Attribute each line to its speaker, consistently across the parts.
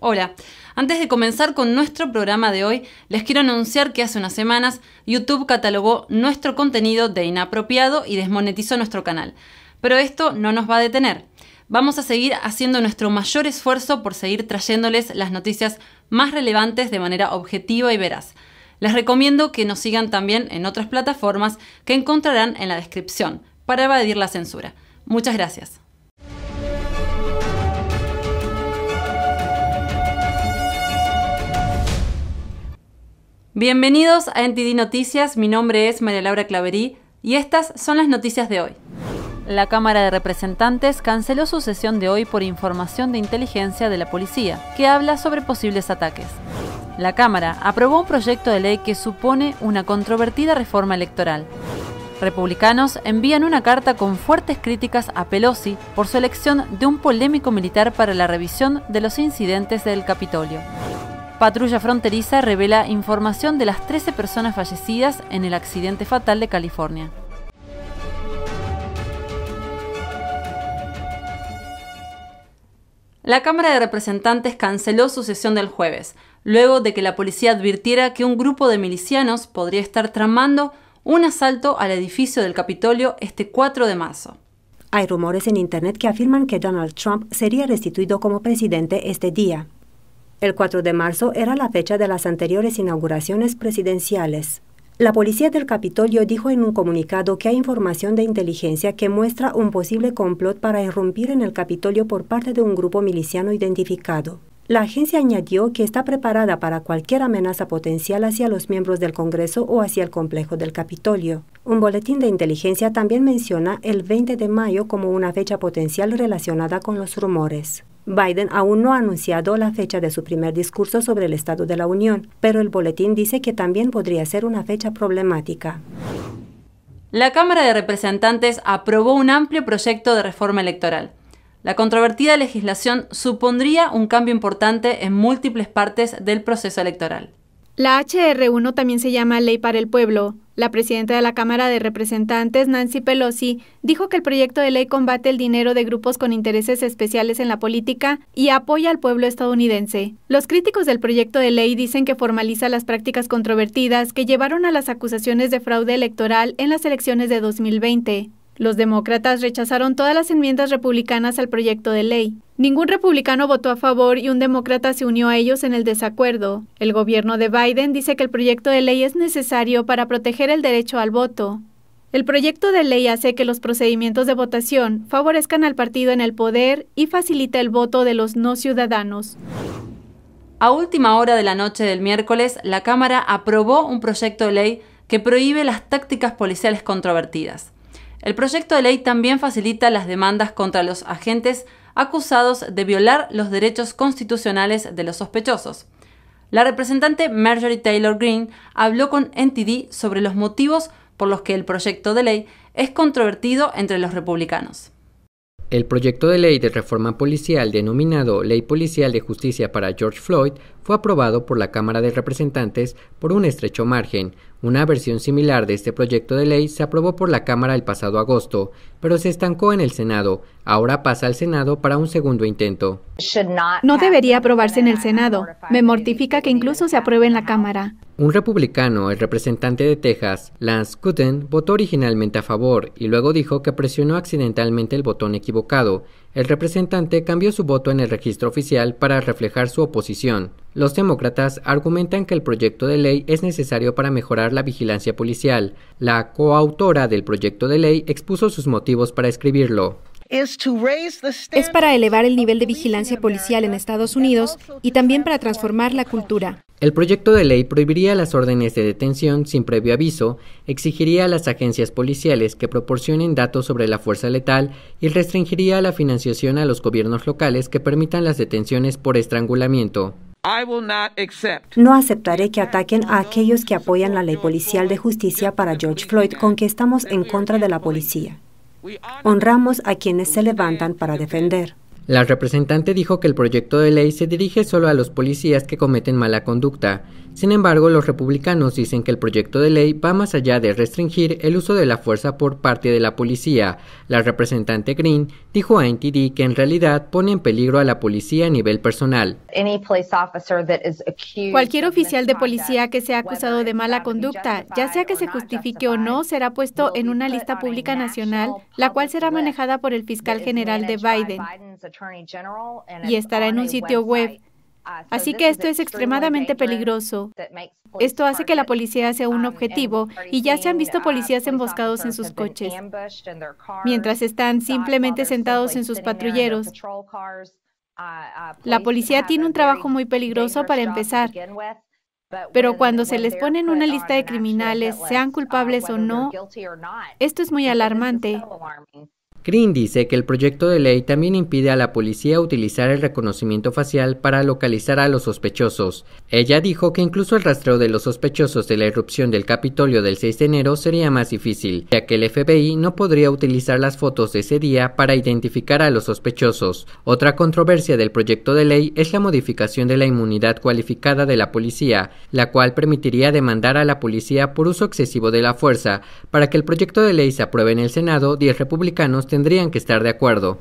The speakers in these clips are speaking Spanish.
Speaker 1: Hola, antes de comenzar con nuestro programa de hoy, les quiero anunciar que hace unas semanas YouTube catalogó nuestro contenido de inapropiado y desmonetizó nuestro canal. Pero esto no nos va a detener. Vamos a seguir haciendo nuestro mayor esfuerzo por seguir trayéndoles las noticias más relevantes de manera objetiva y veraz. Les recomiendo que nos sigan también en otras plataformas que encontrarán en la descripción para evadir la censura. Muchas gracias. Bienvenidos a NTD Noticias, mi nombre es María Laura Claverí y estas son las noticias de hoy. La Cámara de Representantes canceló su sesión de hoy por información de inteligencia de la policía, que habla sobre posibles ataques. La Cámara aprobó un proyecto de ley que supone una controvertida reforma electoral. Republicanos envían una carta con fuertes críticas a Pelosi por su elección de un polémico militar para la revisión de los incidentes del Capitolio. Patrulla Fronteriza revela información de las 13 personas fallecidas en el accidente fatal de California. La Cámara de Representantes canceló su sesión del jueves, luego de que la policía advirtiera que un grupo de milicianos podría estar tramando un asalto al edificio del Capitolio este 4 de marzo.
Speaker 2: Hay rumores en Internet que afirman que Donald Trump sería restituido como presidente este día. El 4 de marzo era la fecha de las anteriores inauguraciones presidenciales. La policía del Capitolio dijo en un comunicado que hay información de inteligencia que muestra un posible complot para irrumpir en el Capitolio por parte de un grupo miliciano identificado. La agencia añadió que está preparada para cualquier amenaza potencial hacia los miembros del Congreso o hacia el complejo del Capitolio. Un boletín de inteligencia también menciona el 20 de mayo como una fecha potencial relacionada con los rumores. Biden aún no ha anunciado la fecha de su primer discurso sobre el Estado de la Unión, pero el boletín dice que también podría ser una fecha problemática.
Speaker 1: La Cámara de Representantes aprobó un amplio proyecto de reforma electoral. La controvertida legislación supondría un cambio importante en múltiples partes del proceso electoral.
Speaker 3: La HR1 también se llama Ley para el Pueblo. La presidenta de la Cámara de Representantes, Nancy Pelosi, dijo que el proyecto de ley combate el dinero de grupos con intereses especiales en la política y apoya al pueblo estadounidense. Los críticos del proyecto de ley dicen que formaliza las prácticas controvertidas que llevaron a las acusaciones de fraude electoral en las elecciones de 2020. Los demócratas rechazaron todas las enmiendas republicanas al proyecto de ley. Ningún republicano votó a favor y un demócrata se unió a ellos en el desacuerdo. El gobierno de Biden dice que el proyecto de ley es necesario para proteger el derecho al voto. El proyecto de ley hace que los procedimientos de votación favorezcan al partido en el poder y facilita el voto de los no ciudadanos.
Speaker 1: A última hora de la noche del miércoles, la Cámara aprobó un proyecto de ley que prohíbe las tácticas policiales controvertidas. El proyecto de ley también facilita las demandas contra los agentes acusados de violar los derechos constitucionales de los sospechosos. La representante Marjorie Taylor Greene habló con NTD sobre los motivos por los que el proyecto de ley es controvertido entre los republicanos.
Speaker 4: El proyecto de ley de reforma policial denominado Ley Policial de Justicia para George Floyd fue aprobado por la Cámara de Representantes por un estrecho margen. Una versión similar de este proyecto de ley se aprobó por la Cámara el pasado agosto, pero se estancó en el Senado. Ahora pasa al Senado para un segundo intento.
Speaker 3: No debería aprobarse en el Senado. Me mortifica que incluso se apruebe en la Cámara.
Speaker 4: Un republicano, el representante de Texas, Lance Cutting, votó originalmente a favor y luego dijo que presionó accidentalmente el botón equivocado. El representante cambió su voto en el registro oficial para reflejar su oposición. Los demócratas argumentan que el proyecto de ley es necesario para mejorar la vigilancia policial. La coautora del proyecto de ley expuso sus motivos para escribirlo.
Speaker 5: Es para elevar el nivel de vigilancia policial en Estados Unidos y también para transformar la cultura.
Speaker 4: El proyecto de ley prohibiría las órdenes de detención sin previo aviso, exigiría a las agencias policiales que proporcionen datos sobre la fuerza letal y restringiría la financiación a los gobiernos locales que permitan las detenciones por estrangulamiento.
Speaker 2: No aceptaré que ataquen a aquellos que apoyan la ley policial de justicia para George Floyd, con que estamos en contra de la policía. Honramos a quienes se levantan para defender.
Speaker 4: La representante dijo que el proyecto de ley se dirige solo a los policías que cometen mala conducta. Sin embargo, los republicanos dicen que el proyecto de ley va más allá de restringir el uso de la fuerza por parte de la policía. La representante Green dijo a NTD que en realidad pone en peligro a la policía a nivel personal.
Speaker 3: Cualquier oficial de policía que sea acusado de mala conducta, ya sea que se justifique o no, será puesto en una lista pública nacional, la cual será manejada por el fiscal general de Biden y estará en un sitio web. Así que esto es extremadamente peligroso. Esto hace que la policía sea un objetivo y ya se han visto policías emboscados en sus coches, mientras están simplemente sentados en sus patrulleros. La policía tiene un trabajo muy peligroso para empezar, pero cuando se les pone en una lista de criminales, sean culpables o no, esto es muy alarmante.
Speaker 4: Green dice que el proyecto de ley también impide a la policía utilizar el reconocimiento facial para localizar a los sospechosos. Ella dijo que incluso el rastreo de los sospechosos de la irrupción del Capitolio del 6 de enero sería más difícil, ya que el FBI no podría utilizar las fotos de ese día para identificar a los sospechosos. Otra controversia del proyecto de ley es la modificación de la inmunidad cualificada de la policía, la cual permitiría demandar a la policía por uso excesivo de la fuerza. Para que el proyecto de ley se apruebe en el Senado, 10 republicanos tendrían que estar de acuerdo.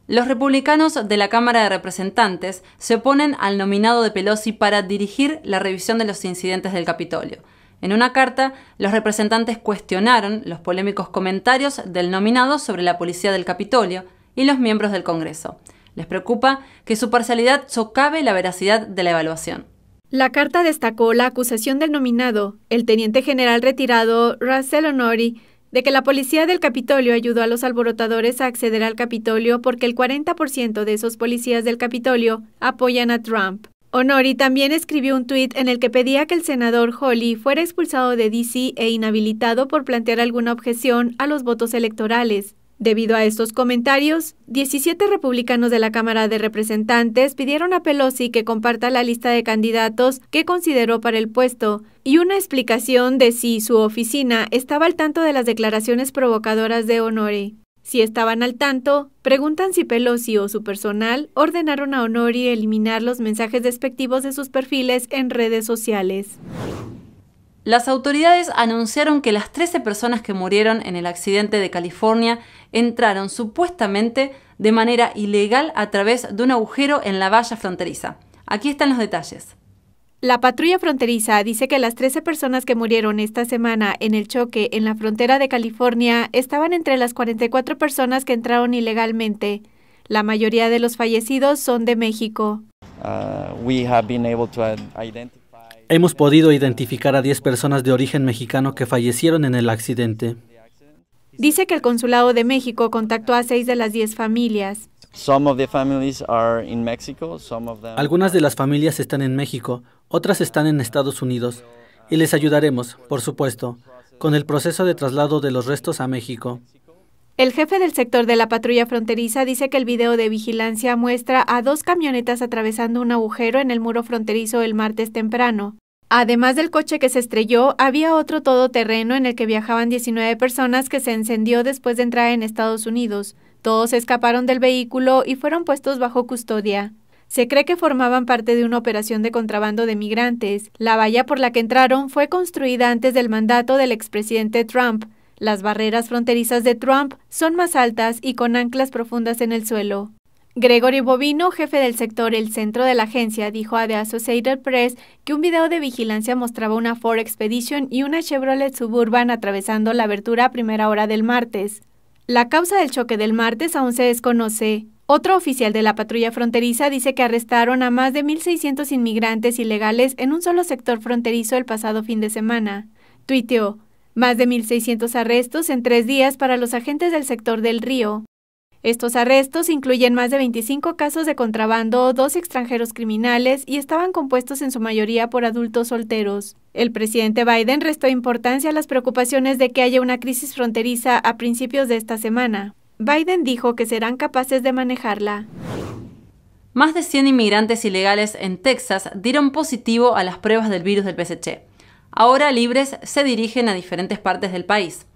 Speaker 1: Los republicanos de la Cámara de Representantes se oponen al nominado de Pelosi para dirigir la revisión de los incidentes del Capitolio. En una carta, los representantes cuestionaron los polémicos comentarios del nominado sobre la policía del Capitolio y los miembros del Congreso. Les preocupa que su parcialidad socave la veracidad de la evaluación.
Speaker 3: La carta destacó la acusación del nominado, el teniente general retirado Russell Honoré, de que la policía del Capitolio ayudó a los alborotadores a acceder al Capitolio porque el 40% de esos policías del Capitolio apoyan a Trump. Honoré también escribió un tuit en el que pedía que el senador Hawley fuera expulsado de D.C. e inhabilitado por plantear alguna objeción a los votos electorales. Debido a estos comentarios, 17 republicanos de la Cámara de Representantes pidieron a Pelosi que comparta la lista de candidatos que consideró para el puesto y una explicación de si su oficina estaba al tanto de las declaraciones provocadoras de Honoré. Si estaban al tanto, preguntan si Pelosi o su personal ordenaron a Honoré eliminar los mensajes despectivos de sus perfiles en redes sociales.
Speaker 1: Las autoridades anunciaron que las 13 personas que murieron en el accidente de California entraron supuestamente de manera ilegal a través de un agujero en la valla fronteriza. Aquí están los detalles.
Speaker 3: La patrulla fronteriza dice que las 13 personas que murieron esta semana en el choque en la frontera de California estaban entre las 44 personas que entraron ilegalmente. La mayoría de los fallecidos son de México.
Speaker 6: Hemos podido identificar a 10 personas de origen mexicano que fallecieron en el accidente.
Speaker 3: Dice que el Consulado de México contactó a 6 de las 10 familias.
Speaker 6: Algunas de las familias están en México, otras están en Estados Unidos, y les ayudaremos, por supuesto, con el proceso de traslado de los restos a México.
Speaker 3: El jefe del sector de la patrulla fronteriza dice que el video de vigilancia muestra a 2 camionetas atravesando un agujero en el muro fronterizo el martes temprano. Además del coche que se estrelló, había otro todoterreno en el que viajaban 19 personas que se encendió después de entrar en Estados Unidos. Todos escaparon del vehículo y fueron puestos bajo custodia. Se cree que formaban parte de una operación de contrabando de migrantes. La valla por la que entraron fue construida antes del mandato del expresidente Trump. Las barreras fronterizas de Trump son más altas y con anclas profundas en el suelo. Gregory Bovino, jefe del sector El Centro de la agencia, dijo a The Associated Press que un video de vigilancia mostraba una Ford Expedition y una Chevrolet Suburban atravesando la abertura a primera hora del martes. La causa del choque del martes aún se desconoce. Otro oficial de la patrulla fronteriza dice que arrestaron a más de 1,600 inmigrantes ilegales en un solo sector fronterizo el pasado fin de semana. Tuiteó: más de 1,600 arrestos en 3 días para los agentes del sector del Río. Estos arrestos incluyen más de 25 casos de contrabando, 2 extranjeros criminales y estaban compuestos en su mayoría por adultos solteros. El presidente Biden restó importancia a las preocupaciones de que haya una crisis fronteriza a principios de esta semana. Biden dijo que serán capaces de manejarla.
Speaker 1: Más de 100 inmigrantes ilegales en Texas dieron positivo a las pruebas del virus del PSC. Ahora libres se dirigen a diferentes partes del país.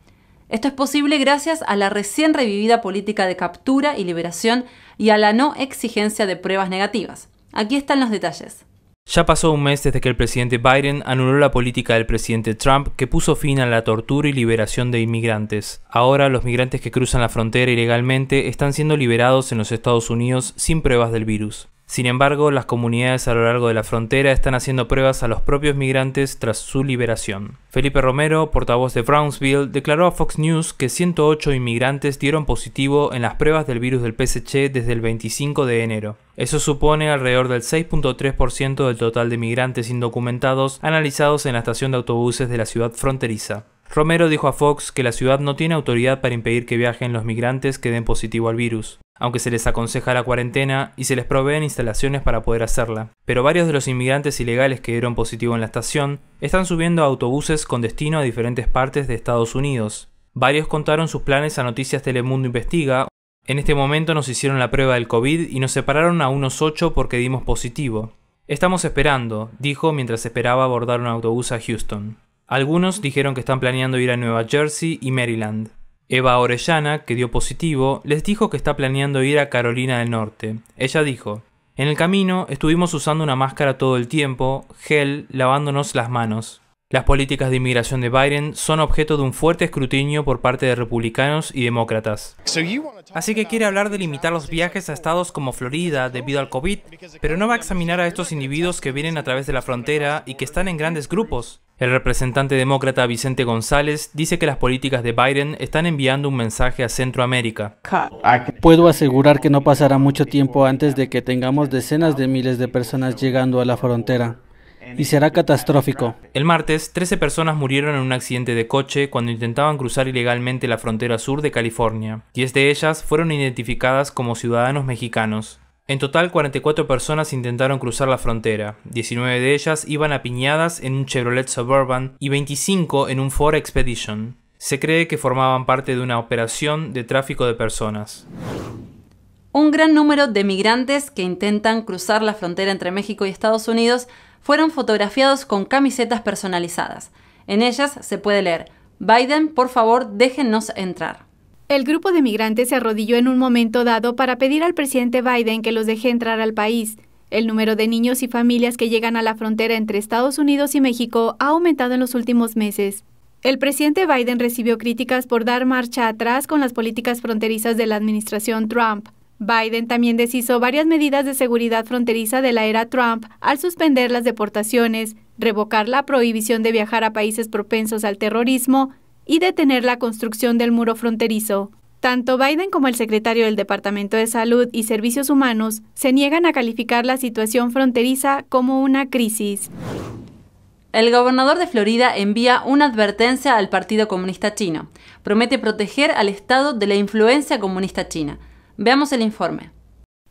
Speaker 1: Esto es posible gracias a la recién revivida política de captura y liberación y a la no exigencia de pruebas negativas. Aquí están los detalles.
Speaker 7: Ya pasó un mes desde que el presidente Biden anuló la política del presidente Trump que puso fin a la tortura y liberación de inmigrantes. Ahora los migrantes que cruzan la frontera ilegalmente están siendo liberados en los Estados Unidos sin pruebas del virus. Sin embargo, las comunidades a lo largo de la frontera están haciendo pruebas a los propios migrantes tras su liberación. Felipe Romero, portavoz de Brownsville, declaró a Fox News que 108 inmigrantes dieron positivo en las pruebas del virus del PSC desde el 25 de enero. Eso supone alrededor del 6.3% del total de migrantes indocumentados analizados en la estación de autobuses de la ciudad fronteriza. Romero dijo a Fox que la ciudad no tiene autoridad para impedir que viajen los migrantes que den positivo al virus, aunque se les aconseja la cuarentena y se les proveen instalaciones para poder hacerla. Pero varios de los inmigrantes ilegales que dieron positivo en la estación están subiendo a autobuses con destino a diferentes partes de Estados Unidos. Varios contaron sus planes a Noticias Telemundo Investiga. En este momento nos hicieron la prueba del COVID y nos separaron a unos 8 porque dimos positivo. Estamos esperando, dijo mientras esperaba abordar un autobús a Houston. Algunos dijeron que están planeando ir a Nueva Jersey y Maryland. Eva Orellana, que dio positivo, les dijo que está planeando ir a Carolina del Norte. Ella dijo: en el camino estuvimos usando una máscara todo el tiempo, gel, lavándonos las manos. Las políticas de inmigración de Biden son objeto de un fuerte escrutinio por parte de republicanos y demócratas. Así que quiere hablar de limitar los viajes a estados como Florida debido al COVID, pero no va a examinar a estos individuos que vienen a través de la frontera y que están en grandes grupos. El representante demócrata Vicente González dice que las políticas de Biden están enviando un mensaje a Centroamérica.
Speaker 6: Puedo asegurar que no pasará mucho tiempo antes de que tengamos decenas de miles de personas llegando a la frontera. Y será catastrófico.
Speaker 7: El martes, 13 personas murieron en un accidente de coche cuando intentaban cruzar ilegalmente la frontera sur de California. 10 de ellas fueron identificadas como ciudadanos mexicanos. En total, 44 personas intentaron cruzar la frontera. 19 de ellas iban apiñadas en un Chevrolet Suburban y 25 en un Ford Expedition. Se cree que formaban parte de una operación de tráfico de personas.
Speaker 1: Un gran número de migrantes que intentan cruzar la frontera entre México y Estados Unidos fueron fotografiados con camisetas personalizadas. En ellas se puede leer: Biden, por favor, déjennos entrar.
Speaker 3: El grupo de migrantes se arrodilló en un momento dado para pedir al presidente Biden que los deje entrar al país. El número de niños y familias que llegan a la frontera entre Estados Unidos y México ha aumentado en los últimos meses. El presidente Biden recibió críticas por dar marcha atrás con las políticas fronterizas de la administración Trump. Biden también deshizo varias medidas de seguridad fronteriza de la era Trump al suspender las deportaciones, revocar la prohibición de viajar a países propensos al terrorismo y detener la construcción del muro fronterizo. Tanto Biden como el secretario del Departamento de Salud y Servicios Humanos se niegan a calificar la situación fronteriza como una crisis.
Speaker 1: El gobernador de Florida envía una advertencia al Partido Comunista Chino. Promete proteger al Estado de la influencia comunista china. Veamos el informe.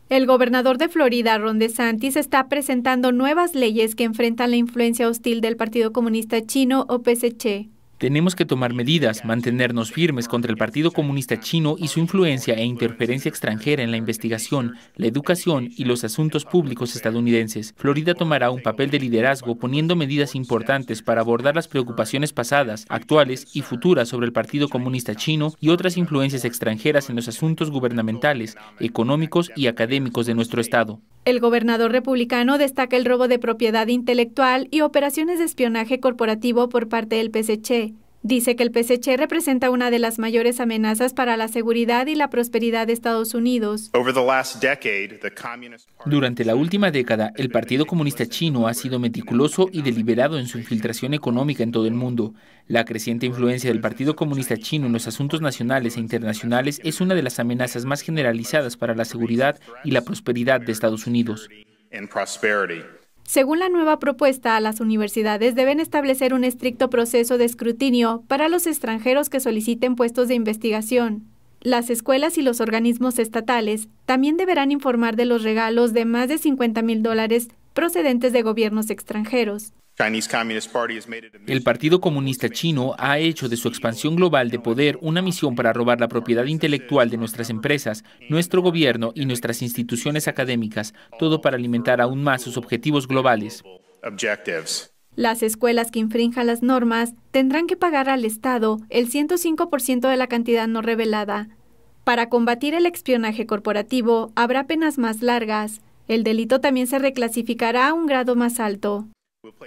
Speaker 3: El gobernador de Florida, Ron DeSantis, está presentando nuevas leyes que enfrentan la influencia hostil del Partido Comunista Chino o PSC.
Speaker 8: Tenemos que tomar medidas, mantenernos firmes contra el Partido Comunista Chino y su influencia e interferencia extranjera en la investigación, la educación y los asuntos públicos estadounidenses. Florida tomará un papel de liderazgo poniendo medidas importantes para abordar las preocupaciones pasadas, actuales y futuras sobre el Partido Comunista Chino y otras influencias extranjeras en los asuntos gubernamentales, económicos y académicos de nuestro estado.
Speaker 3: El gobernador republicano destaca el robo de propiedad intelectual y operaciones de espionaje corporativo por parte del PSC. Dice que el PSC representa una de las mayores amenazas para la seguridad y la prosperidad de Estados Unidos.
Speaker 8: Durante la última década, el Partido Comunista Chino ha sido meticuloso y deliberado en su infiltración económica en todo el mundo. La creciente influencia del Partido Comunista Chino en los asuntos nacionales e internacionales es una de las amenazas más generalizadas para la seguridad y la prosperidad de Estados Unidos.
Speaker 3: Según la nueva propuesta, las universidades deben establecer un estricto proceso de escrutinio para los extranjeros que soliciten puestos de investigación. Las escuelas y los organismos estatales también deberán informar de los regalos de más de $50,000 procedentes de gobiernos extranjeros.
Speaker 8: El Partido Comunista Chino ha hecho de su expansión global de poder una misión para robar la propiedad intelectual de nuestras empresas, nuestro gobierno y nuestras instituciones académicas, todo para alimentar aún más sus objetivos globales.
Speaker 3: Las escuelas que infrinjan las normas tendrán que pagar al Estado el 105% de la cantidad no revelada. Para combatir el espionaje corporativo, habrá penas más largas. El delito también se reclasificará a un grado más alto.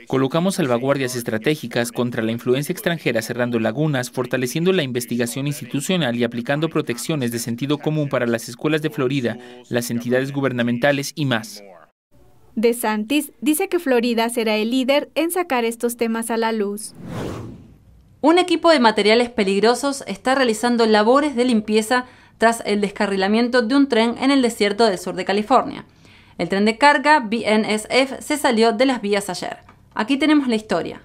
Speaker 8: Colocamos salvaguardias estratégicas contra la influencia extranjera, cerrando lagunas, fortaleciendo la investigación institucional y aplicando protecciones de sentido común para las escuelas de Florida, las entidades gubernamentales y más.
Speaker 3: DeSantis dice que Florida será el líder en sacar estos temas a la luz.
Speaker 1: Un equipo de materiales peligrosos está realizando labores de limpieza tras el descarrilamiento de un tren en el desierto del sur de California. El tren de carga BNSF se salió de las vías ayer. Aquí tenemos la historia.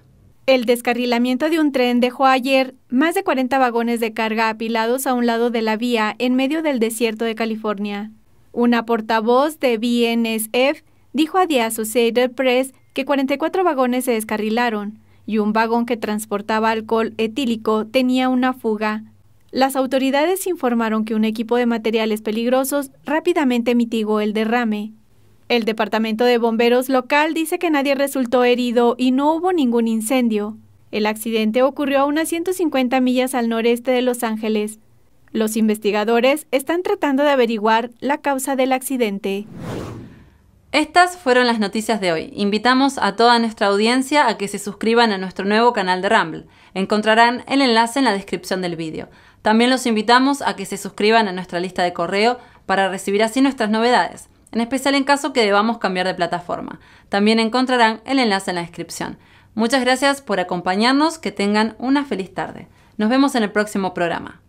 Speaker 3: El descarrilamiento de un tren dejó ayer más de 40 vagones de carga apilados a un lado de la vía en medio del desierto de California. Una portavoz de BNSF dijo a The Associated Press que 44 vagones se descarrilaron y un vagón que transportaba alcohol etílico tenía una fuga. Las autoridades informaron que un equipo de materiales peligrosos rápidamente mitigó el derrame. El departamento de bomberos local dice que nadie resultó herido y no hubo ningún incendio. El accidente ocurrió a unas 150 millas al noreste de Los Ángeles. Los investigadores están tratando de averiguar la causa del accidente.
Speaker 1: Estas fueron las noticias de hoy. Invitamos a toda nuestra audiencia a que se suscriban a nuestro nuevo canal de Rumble. Encontrarán el enlace en la descripción del vídeo. También los invitamos a que se suscriban a nuestra lista de correo para recibir así nuestras novedades, en especial en caso que debamos cambiar de plataforma. También encontrarán el enlace en la descripción. Muchas gracias por acompañarnos, que tengan una feliz tarde. Nos vemos en el próximo programa.